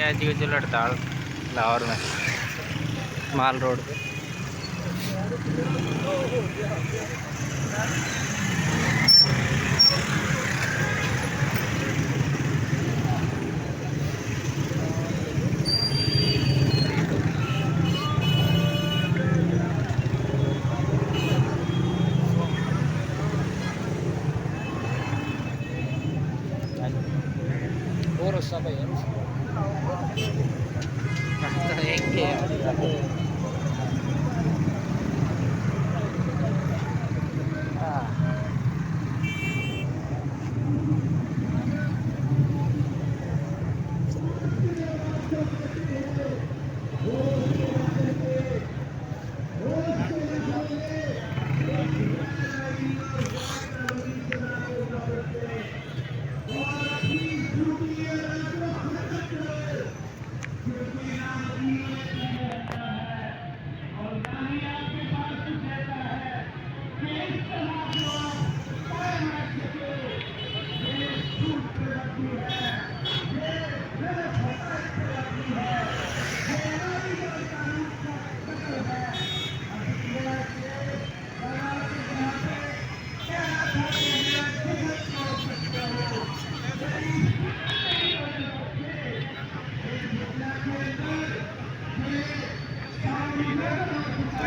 Education हड़ताल लाहौर में माल road पे। और रस्सा भाई यार एक ही है।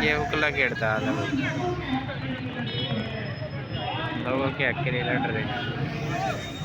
ये उकला की हड़ताल है, लोगों के हक के लिए लड़ रहे हैं।